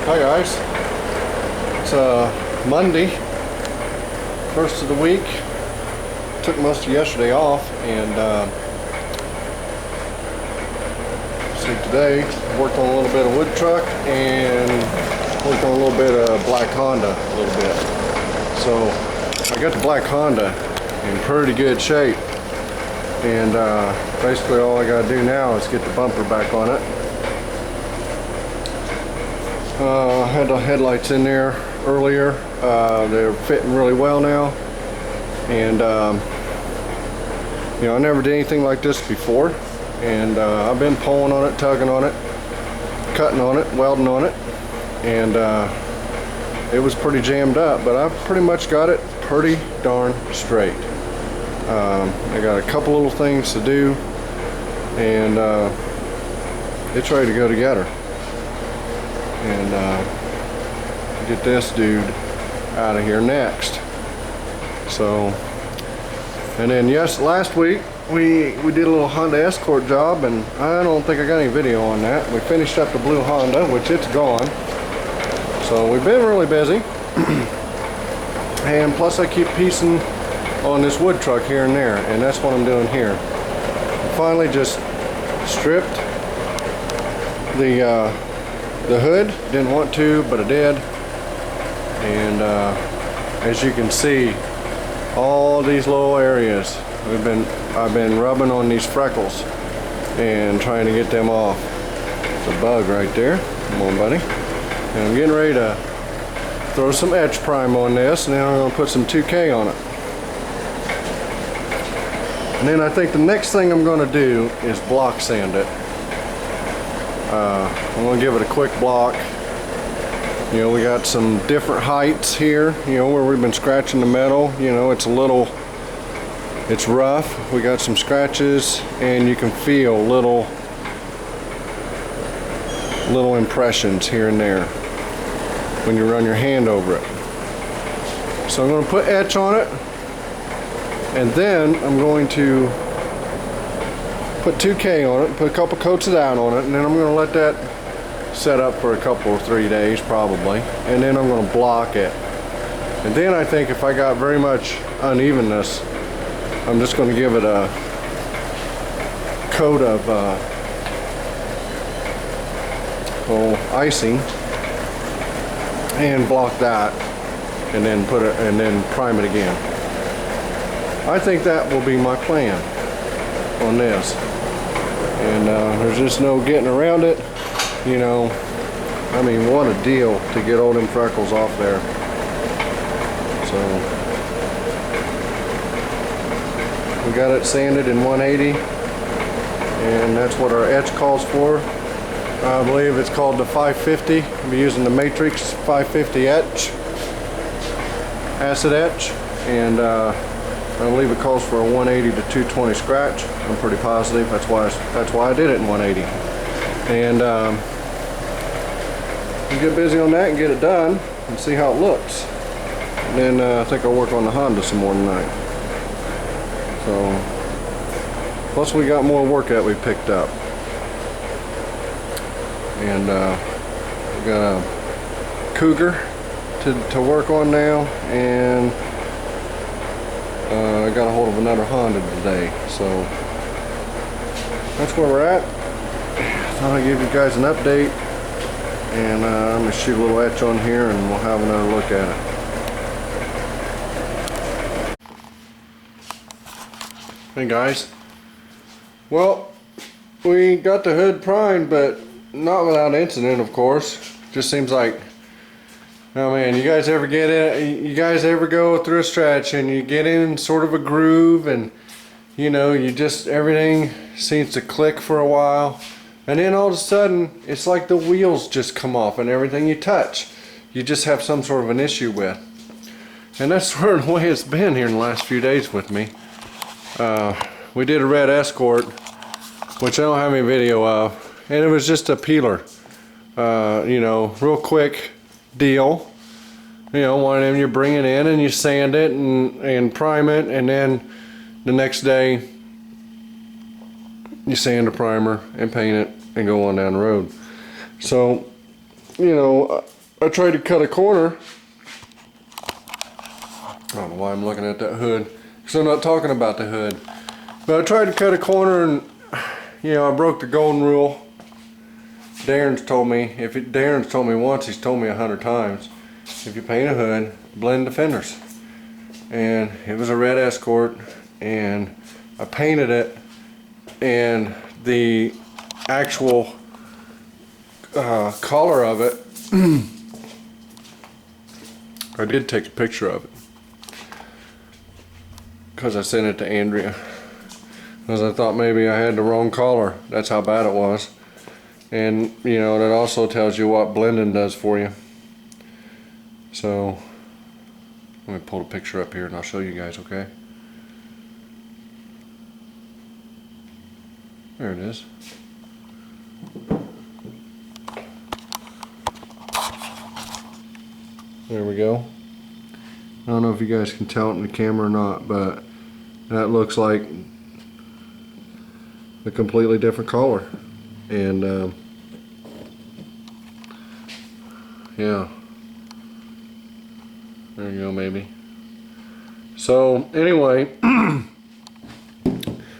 Hi guys, it's Monday, first of the week. Took most of yesterday off, and see, today worked on a little bit of wood truck and worked on a little bit of black Honda a little bit. So I got the black Honda in pretty good shape, and basically all I gotta do now is get the bumper back on it. I had the headlights in there earlier. They're fitting really well now, and you know, I never did anything like this before, and I've been pulling on it, tugging on it, cutting on it, welding on it, and it was pretty jammed up, but I've pretty much got it pretty darn straight. I got a couple little things to do, and it's ready to go together. And get this dude out of here next. So, and then last week we did a little Honda Escort job, and I don't think I got any video on that. We finished up the blue Honda, which it's gone. So we've been really busy, and plus I keep piecing on this wood truck here and there, and that's what I'm doing here. I finally just stripped the hood. Didn't want to, but I did. And as you can see, all these little areas, I've been rubbing on these freckles and trying to get them off. It's a bug right there. Come on, buddy. And I'm getting ready to throw some etch prime on this, and then I'm going to put some 2K on it. And then I think the next thing I'm going to do is block sand it. I'm going to give it a quick block. You know, we got some different heights here, you know, where we've been scratching the metal. You know, it's rough. We got some scratches, and you can feel little impressions here and there when you run your hand over it. So I'm going to put etch on it, and then I'm going to put 2K on it, put a couple coats of that on it, and then I'm going to let that set up for a couple or 3 days probably, and then I'm going to block it. And then I think if I got very much unevenness, I'm just going to give it a coat of icing and block that, and then prime it again. I think that will be my plan on this. And there's just no getting around it, you know. I mean, what a deal to get all them freckles off there. So we got it sanded in 180, and that's what our etch calls for. I believe it's called the 550. I'll be using the Matrix 550 etch, acid etch, and I believe it calls for a 180 to 220 scratch. I'm pretty positive. That's why I did it in 180. And we'll get busy on that and get it done and see how it looks. And then I think I'll work on the Honda some more tonight. So, plus we got more work that we picked up. And we got a Cougar to work on now, and I got a hold of another Honda today, so that's where we're at. Thought I'd give you guys an update, and I'm going to shoot a little etch on here, and we'll have another look at it. Hey guys, well, we got the hood primed, but not without incident, of course. Just seems like, oh man, you guys ever get in? You guys ever go through a stretch and you get in sort of a groove, and you know, everything seems to click for a while, and then all of a sudden it's like the wheels just come off, and everything you touch you just have some sort of an issue with. And that's sort of the way it's been here in the last few days with me. We did a red Escort, which I don't have any video of, and it was just a peeler, you know, real quick deal. You know, one of them you bring it in and you sand it and prime it, and then the next day you sand a primer and paint it and go on down the road. So, you know, I tried to cut a corner. I don't know why I'm looking at that hood, because I'm not talking about the hood. But I tried to cut a corner and, you know, I broke the golden rule. Darren's told me once, he's told me 100 times. If you paint a hood, blend the fenders. And it was a red Escort, and I painted it, and the actual color of it, I did take a picture of it because I sent it to Andrea, because I thought maybe I had the wrong color. That's how bad it was. And you know, that also tells you what blending does for you. So let me pull the picture up here and I'll show you guys, okay? There it is. There we go. I don't know if you guys can tell it in the camera or not, but that looks like a completely different color. And yeah, there you go, maybe. So anyway,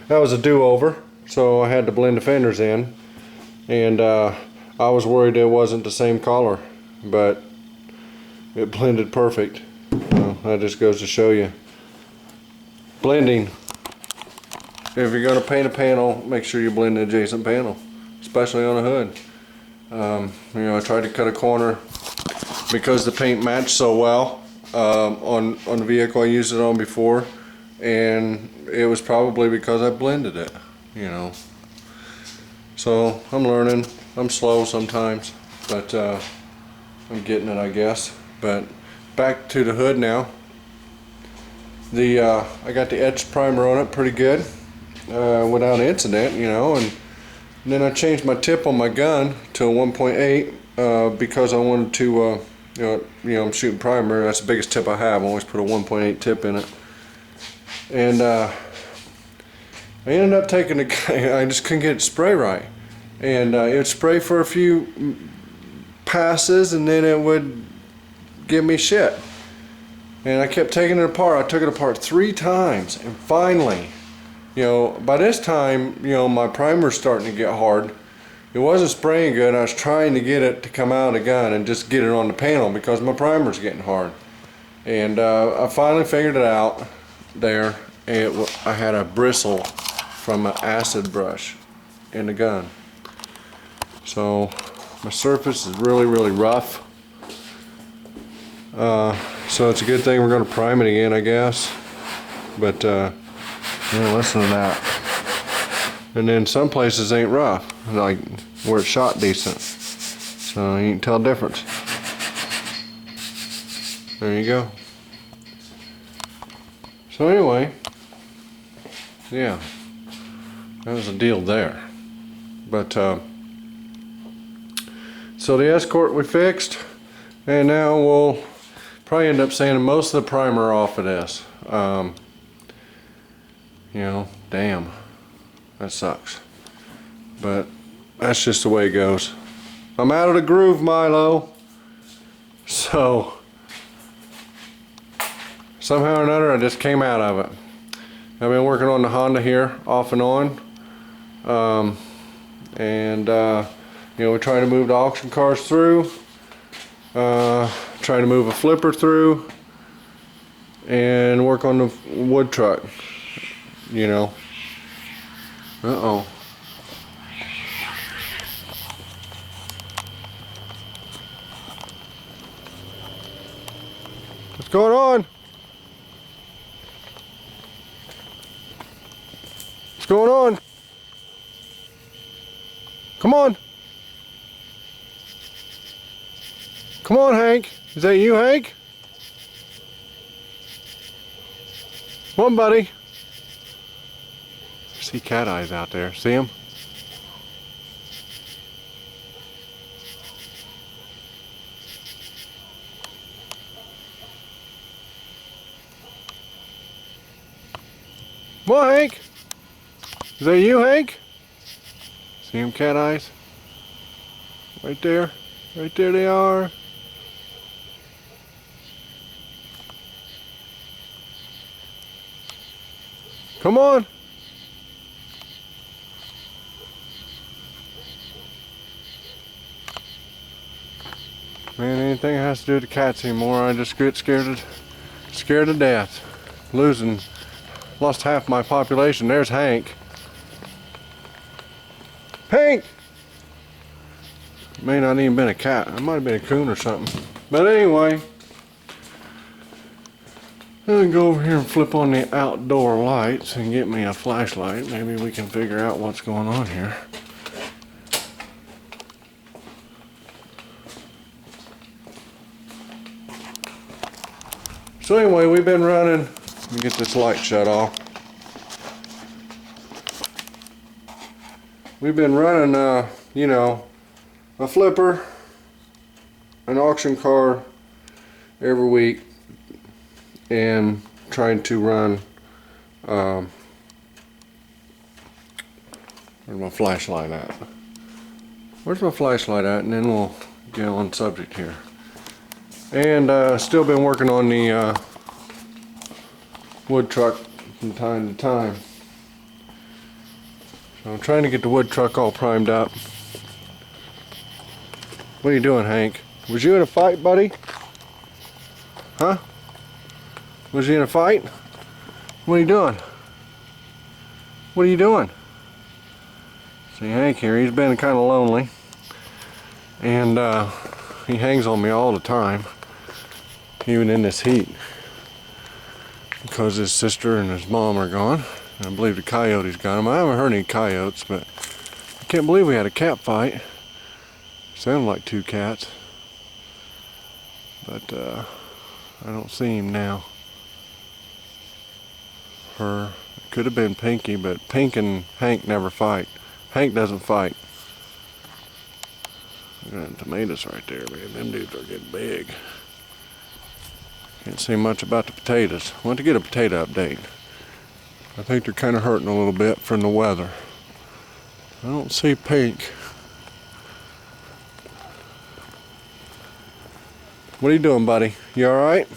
that was a do-over, so I had to blend the fenders in, and I was worried it wasn't the same color, but it blended perfect. That just goes to show you, blending, if you're going to paint a panel, make sure you blend the adjacent panel, especially on a hood. You know, I tried to cut a corner because the paint matched so well on the vehicle I used it on before, and it was probably because I blended it, you know. So I'm learning. I'm slow sometimes, but I'm getting it, I guess. But back to the hood now. I got the etched primer on it pretty good without incident, you know, and then I changed my tip on my gun to a 1.8 because I wanted to, you know, I'm shooting primer. That's the biggest tip I have. I always put a 1.8 tip in it, and I ended up taking I just couldn't get it spray right, and it would spray for a few passes, and then it would give me shit. And I kept taking it apart. I took it apart 3 times, and finally, you know, by this time, you know, my primer's starting to get hard. It wasn't spraying good. I was trying to get it to come out of the gun and just get it on the panel because my primer's getting hard. And I finally figured it out there. I had a bristle from an acid brush in the gun. So my surface is really, really rough. So it's a good thing we're going to prime it again, I guess. But yeah, listen to that. And then some places ain't rough, like where it's shot decent. So you can tell the difference. There you go. So anyway, yeah, that was a deal there. But so the Escort we fixed, and now we'll probably end up sanding most of the primer off of this. You know, damn, that sucks. But that's just the way it goes. I'm out of the groove, Milo. So somehow or another, I just came out of it. I've been working on the Honda here, off and on. You know, we're trying to move the auction cars through. Trying to move a flipper through, and work on the wood truck, you know. Uh-oh. What's going on? What's going on? Come on. Come on, Hank. Is that you, Hank? Come on, buddy. I see cat eyes out there. See him? Come on, Hank. Is that you, Hank? See him, cat eyes? Right there. Right there they are. Come on. Man, anything that has to do with the cats anymore, I just get scared to death. Lost half my population. There's Hank. Hank! May not even been a cat. It might have been a coon or something. But anyway, I'm gonna go over here and flip on the outdoor lights and get me a flashlight. Maybe we can figure out what's going on here. So anyway, we've been running. Let me get this light shut off. We've been running, you know, a flipper, an auction car every week, and trying to run, where's my flashlight at? Where's my flashlight at? And then we'll get on subject here. And still been working on the wood truck from time to time. So I'm trying to get the wood truck all primed up. What are you doing, Hank? Was you in a fight, buddy? Huh? Was you in a fight? What are you doing? What are you doing? See, Hank here, he's been kind of lonely. And he hangs on me all the time. Even in this heat, because his sister and his mom are gone. And I believe the coyotes got him. I haven't heard any coyotes, but I can't believe we had a cat fight. Sounded like two cats, but I don't see him now. Her, it could have been Pinky, but Pink and Hank never fight. Hank doesn't fight. Got tomatoes right there, man. Them dudes are getting big. Can't see much about the potatoes. I want to get a potato update. I think they're kind of hurting a little bit from the weather. I don't see Pink. What are you doing, buddy? You alright?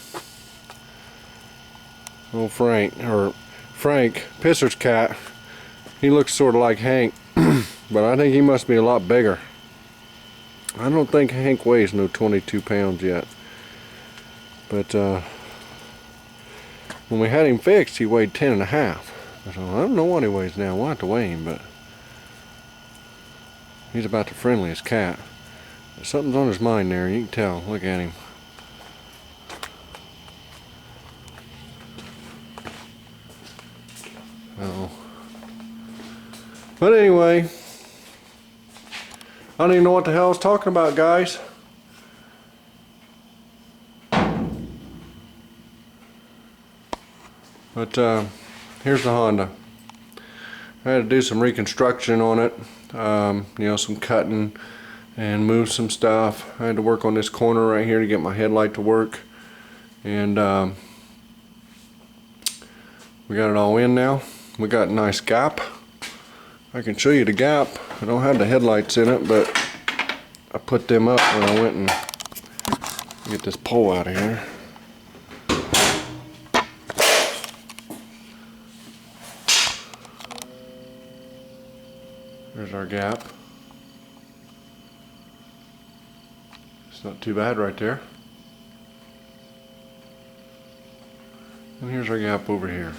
Little Frank, Pisser's cat, he looks sort of like Hank, but I think he must be a lot bigger. I don't think Hank weighs no 22 pounds yet. But when we had him fixed, he weighed 10 and a half. So I don't know what he weighs now. We'll have to weigh him, but he's about the friendliest cat. Something's on his mind there. You can tell. Look at him. Oh. But anyway, I don't even know what the hell I was talking about, guys. But here's the Honda. I had to do some reconstruction on it, you know, some cutting and move some stuff. I had to work on this corner right here to get my headlight to work, and we got it all in now. We got a nice gap. I can show you the gap. I don't have the headlights in it, but I put them up when I went and get this pole out of here. There's our gap. It's not too bad right there. And here's our gap over here.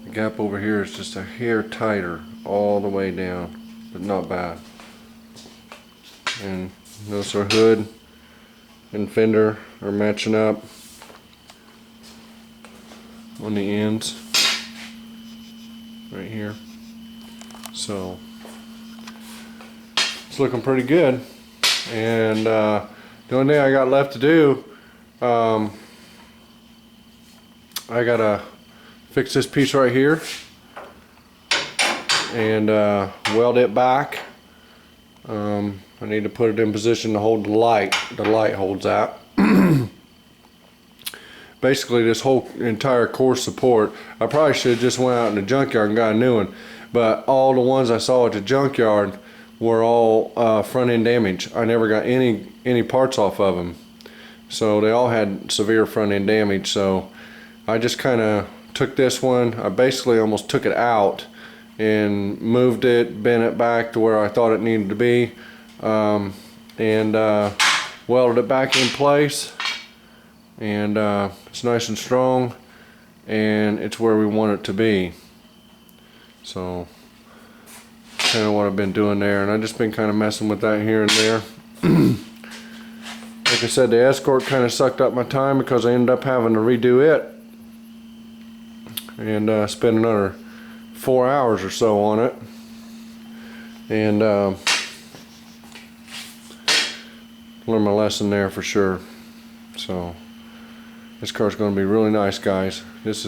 The gap over here is just a hair tighter all the way down, but not bad. And notice our hood and fender are matching up on the ends right here. So it's looking pretty good. And the only thing I got left to do, I gotta fix this piece right here and weld it back. I need to put it in position to hold the light. The light holds that. Basically this whole entire core support, I probably should have just went out in the junkyard and got a new one, but all the ones I saw at the junkyard were all front end damage. I never got any parts off of them, so they all had severe front end damage. So I just kind of took this one, I basically almost took it out and moved it, bent it back to where I thought it needed to be, and welded it back in place, and it's nice and strong, and it's where we want it to be. So kind of what I've been doing there, and I've just been kind of messing with that here and there. Like I said, the Escort kind of sucked up my time because I ended up having to redo it and spend another 4 hours or so on it, and learned my lesson there for sure. So this car's going to be really nice, guys. This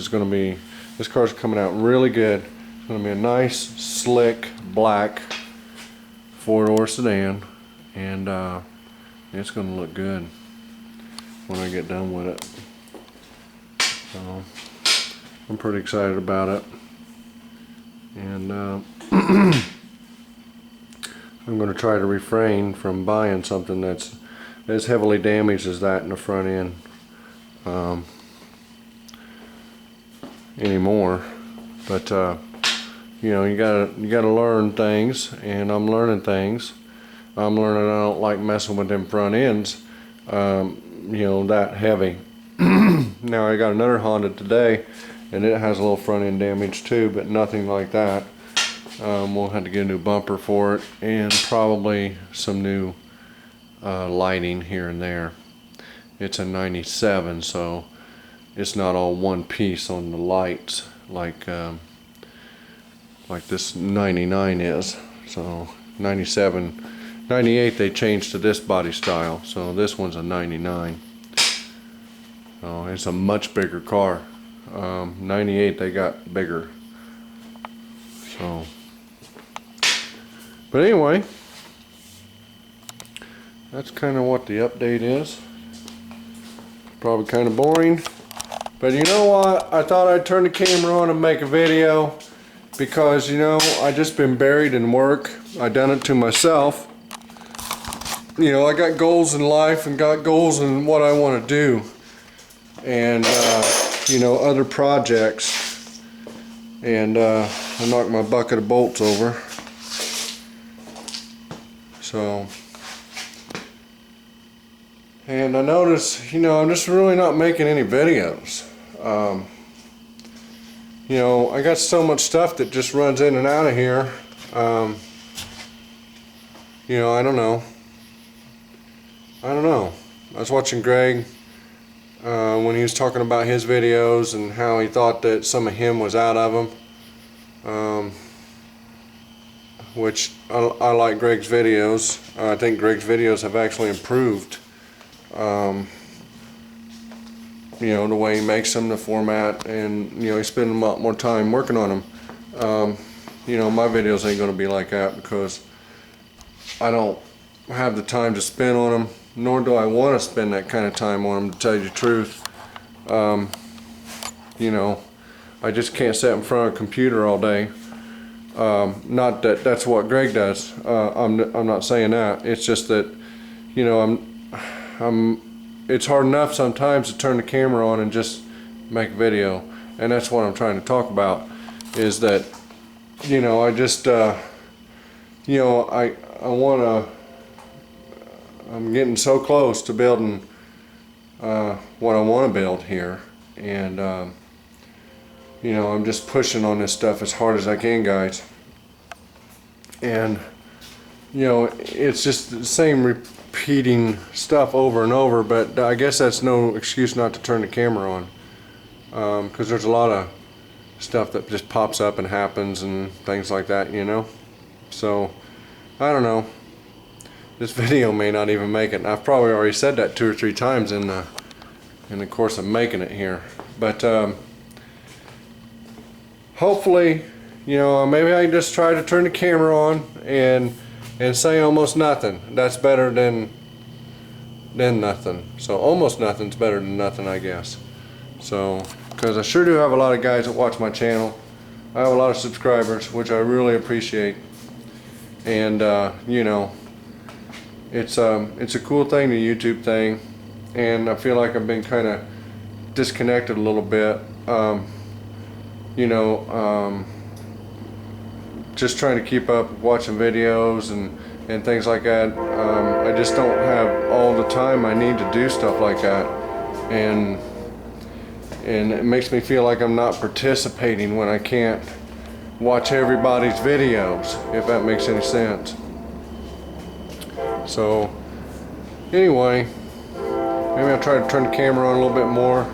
car's coming out really good. It's going to be a nice, slick, black 4-door sedan, and it's going to look good when I get done with it. So I'm pretty excited about it, and I'm going to try to refrain from buying something that's as heavily damaged as that in the front end anymore. But you know, you gotta learn things, and I'm learning things. I'm learning I don't like messing with them front ends, you know, that heavy. Now I got another Honda today, and it has a little front end damage too, but nothing like that. We'll have to get a new bumper for it, and probably some new lighting here and there. It's a 97, so it's not all one piece on the lights like this 99 is. So 97, 98 they changed to this body style, so this one's a 99. So it's a much bigger car. 98 they got bigger. So, but anyway, that's kind of what the update is. Probably kind of boring, but you know what? I thought I'd turn the camera on and make a video because, you know, I just been buried in work. I done it to myself. You know, I got goals in life and got goals in what I want to do, and you know, other projects, and I knocked my bucket of bolts over. So, and I noticed, you know, I'm just really not making any videos. You know, I got so much stuff that just runs in and out of here. You know, I don't know. I was watching Greg when he was talking about his videos and how he thought that some of him was out of them. Which I like Greg's videos. I think Greg's videos have actually improved. You know, the way he makes them, the format, and you know, he's spending a lot more time working on them. You know, my videos ain't going to be like that because I don't have the time to spend on them, nor do I want to spend that kind of time on them, to tell you the truth. You know, I just can't sit in front of a computer all day. Not that that's what Greg does. I'm not saying that. It's just that, you know, it's hard enough sometimes to turn the camera on and just make a video, and that's what I'm trying to talk about. Is that, you know, I just, you know, I'm getting so close to building what I want to build here, and you know, I'm just pushing on this stuff as hard as I can, guys. And you know, it's just the same repeating stuff over and over, but I guess that's no excuse not to turn the camera on, because there's a lot of stuff that just pops up and happens and things like that, you know. So I don't know, this video may not even make it. I've probably already said that 2 or 3 times in the course of making it here, but hopefully, you know, maybe I can just try to turn the camera on and say almost nothing. That's better than nothing. So almost nothing's better than nothing, I guess. So, because I sure do have a lot of guys that watch my channel. I have a lot of subscribers, which I really appreciate. And you know, it's a cool thing, the YouTube thing, and I feel like I've been kind of disconnected a little bit. You know, just trying to keep up watching videos and things like that. I just don't have all the time I need to do stuff like that, and it makes me feel like I'm not participating when I can't watch everybody's videos, if that makes any sense. So anyway, maybe I'll try to turn the camera on a little bit more.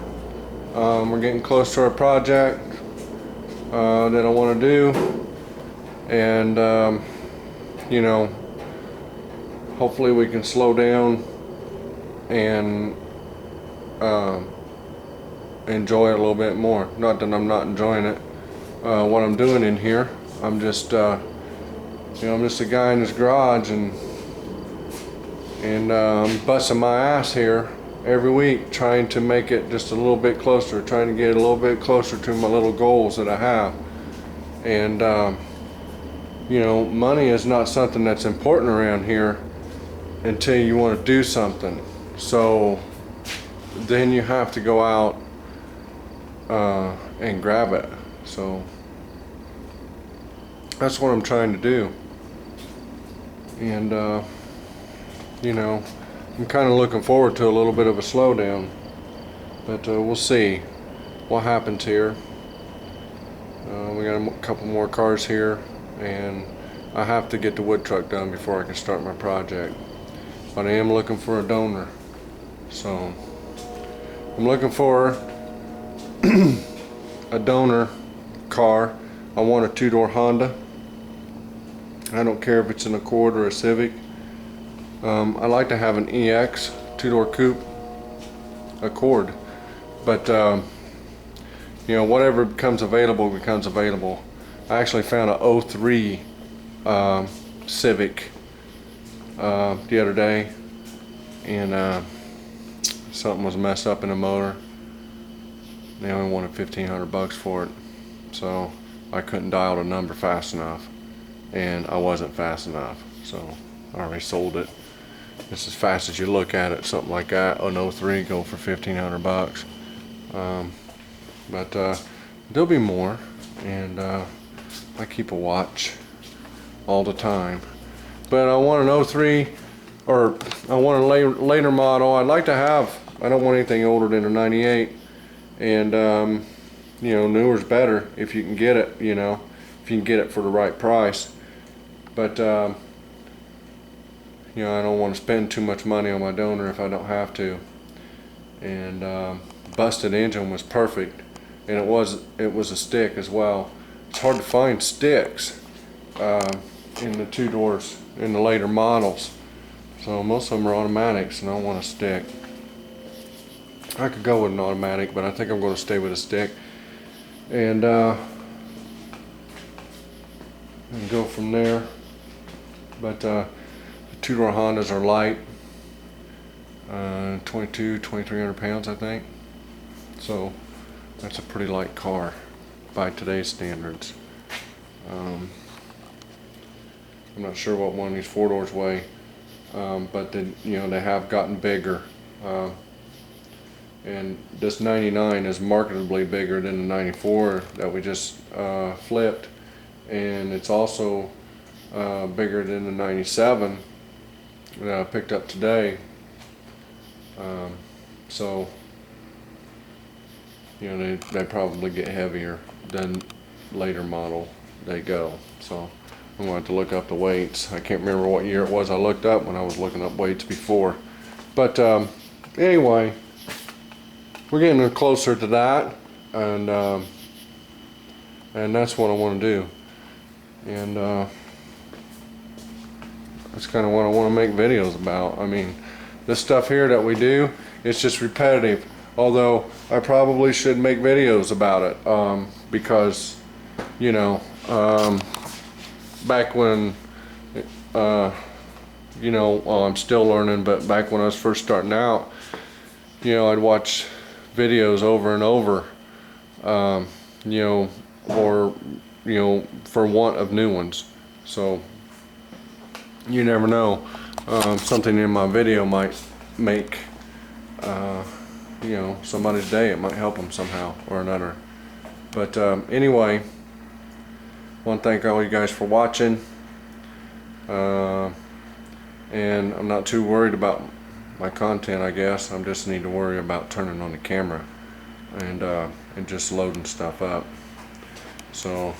We're getting close to our project that I want to do, and you know, hopefully we can slow down and enjoy it a little bit more. Not that I'm not enjoying it, what I'm doing in here. I'm just you know, I'm just a guy in this garage, and I'm busting my ass here every week trying to make it just a little bit closer, trying to get a little bit closer to my little goals that I have. And you know, money is not something that's important around here until you want to do something. So then you have to go out and grab it. So that's what I'm trying to do. And you know, I'm kind of looking forward to a little bit of a slowdown, but we'll see what happens here. We got a couple more cars here, and I have to get the wood truck done before I can start my project. But I am looking for a donor, so I'm looking for a donor car. I want a two-door Honda. I don't care if it's an Accord or a Civic. I like to have an EX two-door coupe Accord, but you know, whatever becomes available becomes available. I actually found a 03 Civic the other day, and something was messed up in the motor. They only wanted $1,500 for it, so I couldn't dial the number fast enough, and I wasn't fast enough, so I already sold it. It's as fast as you look at it, something like that. An 03 go for $1,500. But there'll be more, and I keep a watch all the time. But I want an 03, or I want a later model. I'd like to have, I don't want anything older than a 98, and you know, newer's better if you can get it, you know, if you can get it for the right price. But you know, I don't want to spend too much money on my donor if I don't have to. And busted engine was perfect, and it was a stick as well. It's hard to find sticks in the two doors in the later models, so most of them are automatics, and I want a stick. I could go with an automatic, but I think I'm going to stay with a stick, and go from there. But two-door Hondas are light, 2,300 pounds, I think. So that's a pretty light car by today's standards. I'm not sure what one of these four doors weigh, but then, you know, they have gotten bigger. And this 99 is marketably bigger than the 94 that we just flipped, and it's also bigger than the 97 that I picked up today. So you know, they probably get heavier than later model they go. So I'm going to have to look up the weights. I can't remember what year it was I looked up when I was looking up weights before. But anyway, we're getting closer to that, and that's what I want to do. And that's kind of what I want to make videos about. I mean, this stuff here that we do, it's just repetitive. Although I probably should make videos about it, because, you know, back when, you know, well, I'm still learning, but back when I was first starting out, you know, I'd watch videos over and over, you know, or, you know, for want of new ones. So you never know, something in my video might make you know, somebody's day. It might help them somehow or another. But anyway, I want to thank all you guys for watching. And I'm not too worried about my content, I guess. I just need to worry about turning on the camera and just loading stuff up. So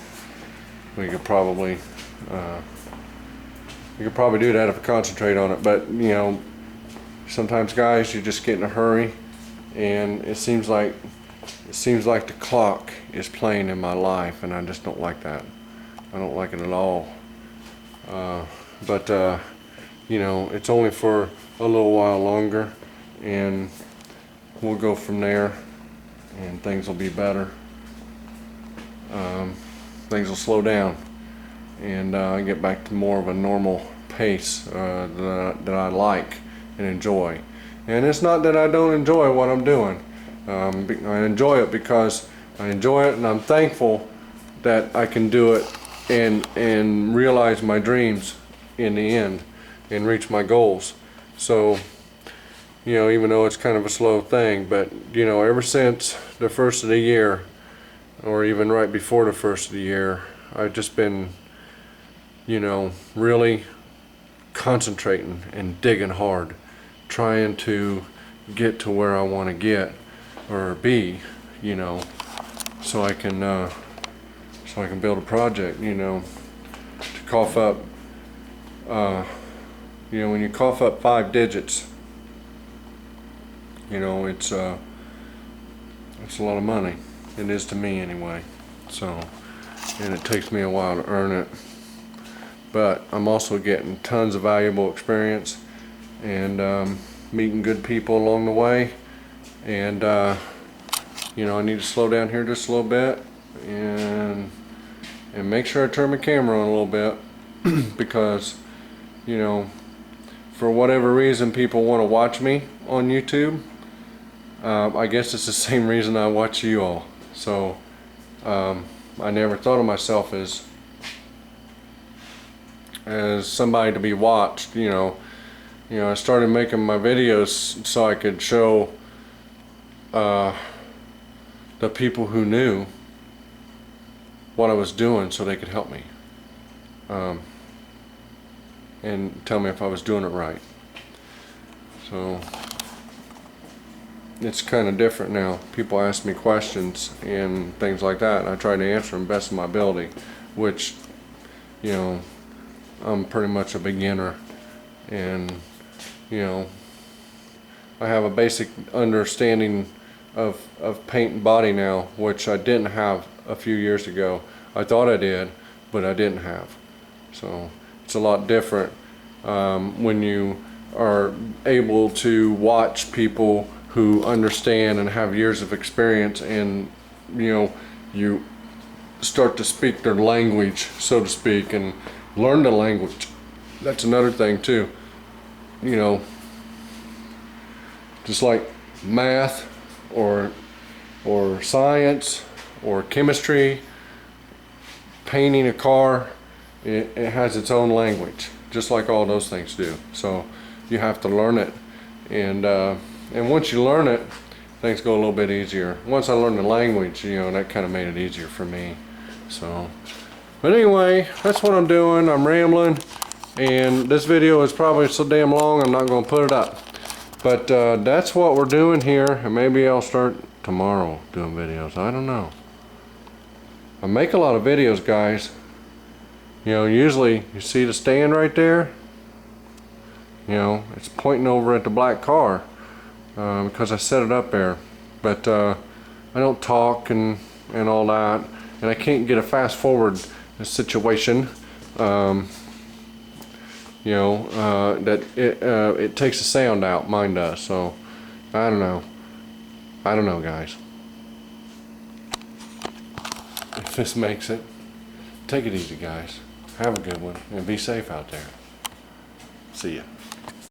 we could probably do that if I concentrate on it. But you know, sometimes guys, you just get in a hurry, and it seems like the clock is playing in my life, and I just don't like that. I don't like it at all. But you know, it's only for a little while longer, and we'll go from there, and things will be better. Things will slow down, and get back to more of a normal pace that I like and enjoy. And it's not that I don't enjoy what I'm doing. I enjoy it because I enjoy it, and I'm thankful that I can do it and realize my dreams in the end and reach my goals. So, you know, even though it's kind of a slow thing, but you know, ever since the first of the year, or even right before the first of the year, I've just been, you know, really concentrating and digging hard, trying to get to where I want to get or be, you know, so I can build a project, you know, to cough up. You know, when you cough up 5 digits, you know, it's a lot of money. It is to me anyway. So, and it takes me a while to earn it. But I'm also getting tons of valuable experience and meeting good people along the way. And you know, I need to slow down here just a little bit and make sure I turn my camera on a little bit because, you know, for whatever reason people want to watch me on YouTube. I guess it's the same reason I watch you all. So I never thought of myself as somebody to be watched. You know, I started making my videos so I could show the people who knew what I was doing so they could help me. And tell me if I was doing it right. So it's kind of different now. People ask me questions and things like that, and I try to answer them best of my ability, which, you know, I'm pretty much a beginner, and you know, I have a basic understanding of paint and body now, which I didn't have a few years ago. I thought I did, but I didn't have. So it's a lot different when you are able to watch people who understand and have years of experience, and you know, you start to speak their language, so to speak, and learn the language. That's another thing too. You know, just like math or science or chemistry, painting a car, it has its own language, just like all those things do. So you have to learn it, and once you learn it, things go a little bit easier. Once I learned the language, you know, that kind of made it easier for me. So, but anyway, that's what I'm doing. I'm rambling, and this video is probably so damn long I'm not going to put it up. But that's what we're doing here, and maybe I'll start tomorrow doing videos. I don't know. I make a lot of videos, guys. You know, usually you see the stand right there. You know, it's pointing over at the black car because I set it up there. But I don't talk and all that, and I can't get a fast forward situation. You know, that it takes the sound out. Mine does. So I don't know, guys. If this makes it, take it easy, guys. Have a good one, and be safe out there. See ya.